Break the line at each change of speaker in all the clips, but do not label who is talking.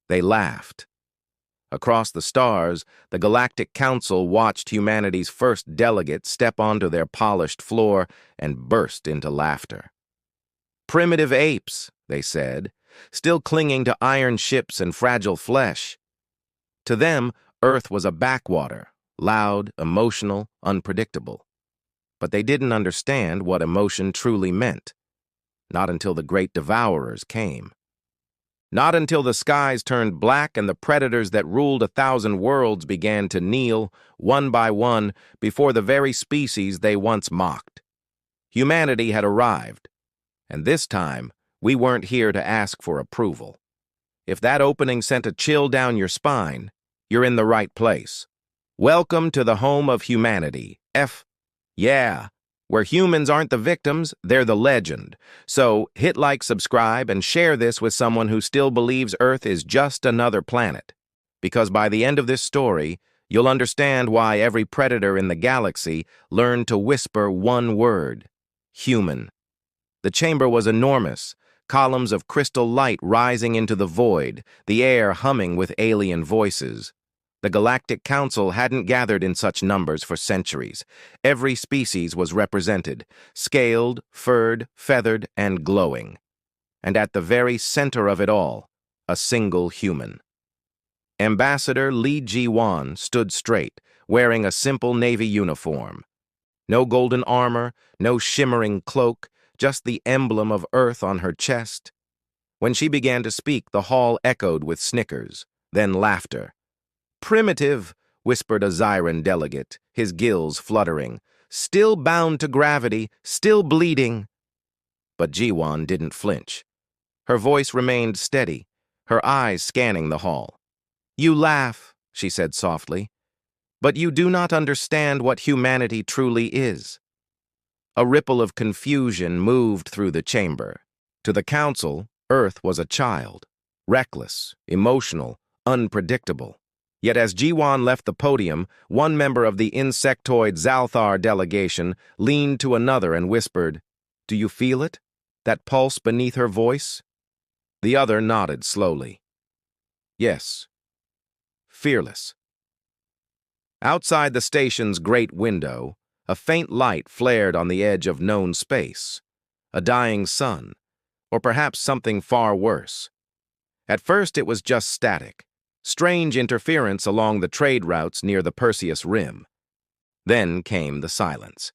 They laughed. Across the stars, the Galactic Council watched humanity's first delegate step onto their polished floor and burst into laughter. "Primitive apes," they said, "still clinging to iron ships and fragile flesh." To them, Earth was a backwater, loud, emotional, unpredictable. But they didn't understand what emotion truly meant. Not until the Great Devourers came. Not until the skies turned black and the predators that ruled 1,000 worlds began to kneel, one by one, before the very species they once mocked. Humanity had arrived, and this time, we weren't here to ask for approval. If that opening sent a chill down your spine, you're in the right place. Welcome to the home of humanity, Yeah, where humans aren't the victims, they're the legend. So hit like, subscribe, and share this with someone who still believes Earth is just another planet. Because by the end of this story, you'll understand why every predator in the galaxy learned to whisper one word: human. The chamber was enormous, columns of crystal light rising into the void, the air humming with alien voices. The Galactic Council hadn't gathered in such numbers for centuries. Every species was represented, scaled, furred, feathered, and glowing. And at the very center of it all, a single human. Ambassador Li Ji-wan stood straight, wearing a simple Navy uniform. No golden armor, no shimmering cloak, just the emblem of Earth on her chest. When she began to speak, the hall echoed with snickers, then laughter. "Primitive," whispered a Zyran delegate, his gills fluttering. "Still bound to gravity, still bleeding." But Ji-wan didn't flinch. Her voice remained steady, her eyes scanning the hall. "You laugh," she said softly, "but you do not understand what humanity truly is." A ripple of confusion moved through the chamber. To the council, Earth was a child, reckless, emotional, unpredictable. Yet as Ji-wan left the podium, one member of the insectoid Zalthar delegation leaned to another and whispered, "Do you feel it? That pulse beneath her voice?" The other nodded slowly. "Yes. Fearless." Outside the station's great window, a faint light flared on the edge of known space. A dying sun, or perhaps something far worse. At first it was just static. Strange interference along the trade routes near the Perseus Rim. Then came the silence.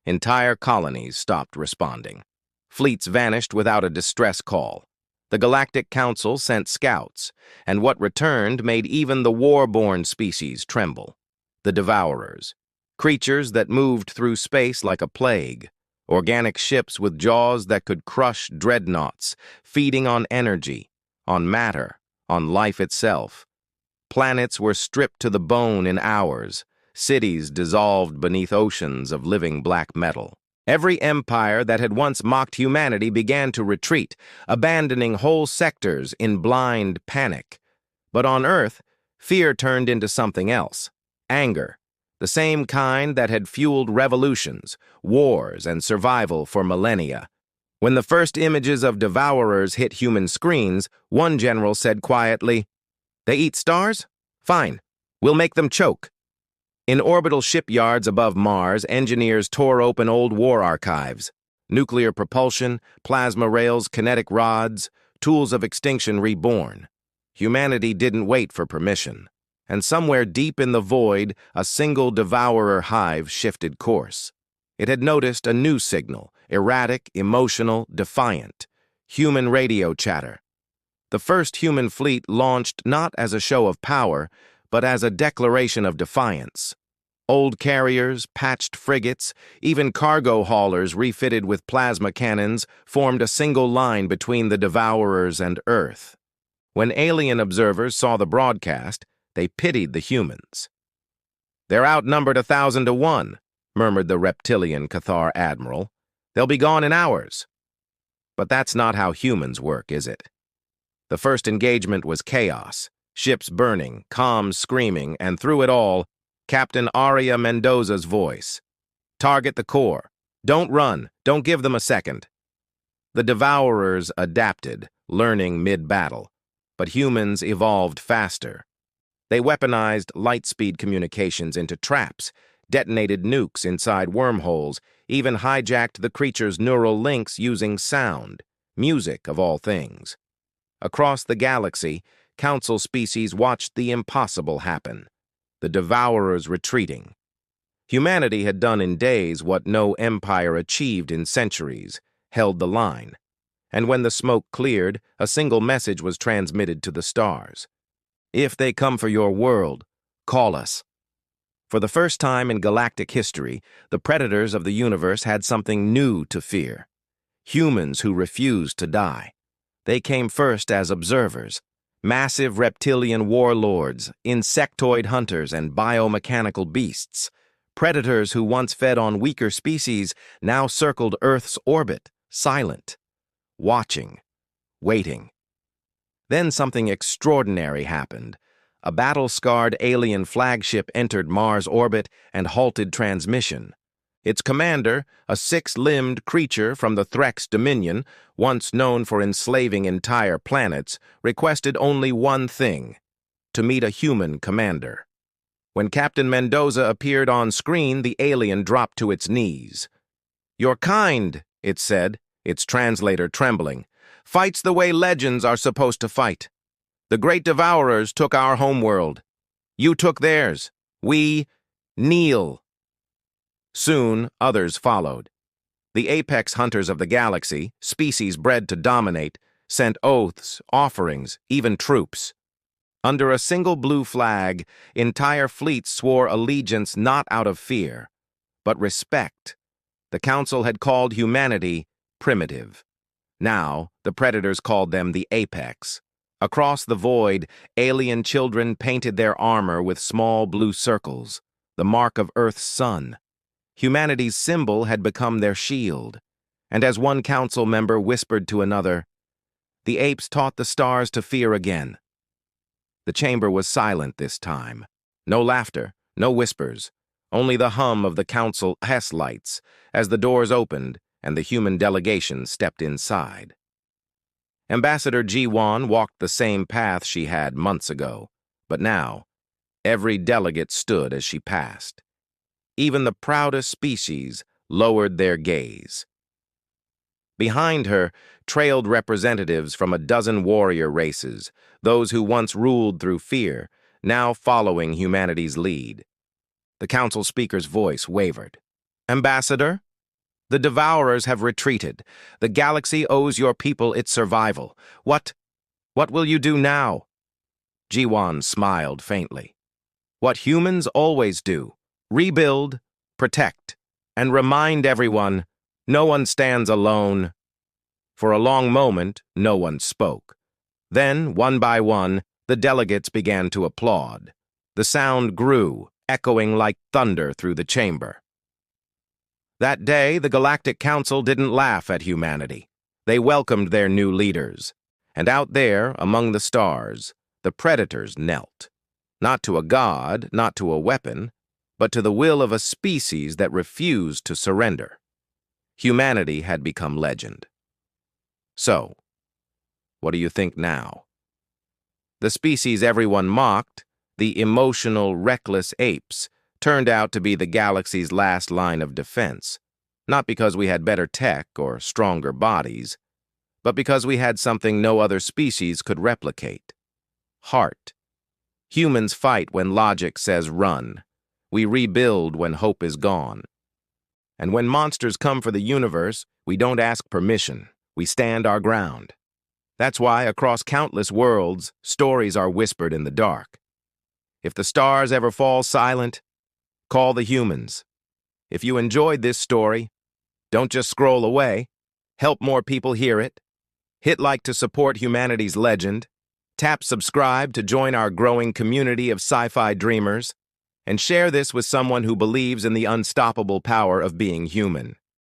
Entire colonies stopped responding. Fleets vanished without a distress call. The Galactic Council sent scouts, and what returned made even the war-born species tremble. The Devourers. Creatures that moved through space like a plague. Organic ships with jaws that could crush dreadnoughts, feeding on energy, on matter, on life itself. Planets were stripped to the bone in hours, cities dissolved beneath oceans of living black metal. Every empire that had once mocked humanity began to retreat, abandoning whole sectors in blind panic. But on Earth, fear turned into something else: anger, the same kind that had fueled revolutions, wars, and survival for millennia. When the first images of Devourers hit human screens, one general said quietly, "They eat stars? Fine. We'll make them choke." In orbital shipyards above Mars, engineers tore open old war archives. Nuclear propulsion, plasma rails, kinetic rods, tools of extinction reborn. Humanity didn't wait for permission. And somewhere deep in the void, a single Devourer hive shifted course. It had noticed a new signal, erratic, emotional, defiant. Human radio chatter. The first human fleet launched not as a show of power, but as a declaration of defiance. Old carriers, patched frigates, even cargo haulers refitted with plasma cannons formed a single line between the Devourers and Earth. When alien observers saw the broadcast, they pitied the humans. "They're outnumbered 1,000 to 1, murmured the reptilian Cathar admiral. "They'll be gone in hours." But that's not how humans work, is it? The first engagement was chaos, ships burning, comms screaming, and through it all, Captain Aria Mendoza's voice. "Target the core. Don't run. Don't give them a second." The Devourers adapted, learning mid-battle. But humans evolved faster. They weaponized light-speed communications into traps, detonated nukes inside wormholes, even hijacked the creature's neural links using sound, music of all things. Across the galaxy, Council species watched the impossible happen, the Devourers retreating. Humanity had done in days what no empire achieved in centuries, held the line. And when the smoke cleared, a single message was transmitted to the stars. If they come for your world, call us. For the first time in galactic history, the predators of the universe had something new to fear. Humans who refused to die. They came first as observers. Massive reptilian warlords, insectoid hunters, and biomechanical beasts. Predators who once fed on weaker species now circled Earth's orbit, silent, watching, waiting. Then something extraordinary happened. A battle-scarred alien flagship entered Mars' orbit and halted transmission. Its commander, a six-limbed creature from the Threx Dominion, once known for enslaving entire planets, requested only one thing: to meet a human commander. When Captain Mendoza appeared on screen, the alien dropped to its knees. "Your kind," it said, its translator trembling, "fights the way legends are supposed to fight. The Great Devourers took our homeworld. You took theirs. We kneel." Soon, others followed. The apex hunters of the galaxy, species bred to dominate, sent oaths, offerings, even troops. Under a single blue flag, entire fleets swore allegiance not out of fear, but respect. The Council had called humanity primitive. Now, the predators called them the apex. Across the void, alien children painted their armor with small blue circles, the mark of Earth's sun. Humanity's symbol had become their shield. And as one council member whispered to another, "The apes taught the stars to fear again." The chamber was silent this time. No laughter, no whispers, only the hum of the council HES lights as the doors opened and the human delegation stepped inside. Ambassador G1 walked the same path she had months ago, but now, every delegate stood as she passed. Even the proudest species lowered their gaze. Behind her trailed representatives from a dozen warrior races, those who once ruled through fear, now following humanity's lead. The council speaker's voice wavered. "Ambassador, the Devourers have retreated. The galaxy owes your people its survival. What will you do now?" G1 smiled faintly. "What humans always do. Rebuild, protect, and remind everyone, no one stands alone." For a long moment, no one spoke. Then, one by one, the delegates began to applaud. The sound grew, echoing like thunder through the chamber. That day, the Galactic Council didn't laugh at humanity. They welcomed their new leaders. And out there, among the stars, the predators knelt. Not to a god, not to a weapon, but to the will of a species that refused to surrender. Humanity had become legend. So, what do you think now? The species everyone mocked, the emotional, reckless apes, turned out to be the galaxy's last line of defense, not because we had better tech or stronger bodies, but because we had something no other species could replicate: heart. Humans fight when logic says run. We rebuild when hope is gone. And when monsters come for the universe, we don't ask permission. We stand our ground. That's why, across countless worlds, stories are whispered in the dark. If the stars ever fall silent, call the humans. If you enjoyed this story, don't just scroll away. Help more people hear it. Hit like to support humanity's legend. Tap subscribe to join our growing community of sci-fi dreamers. And share this with someone who believes in the unstoppable power of being human.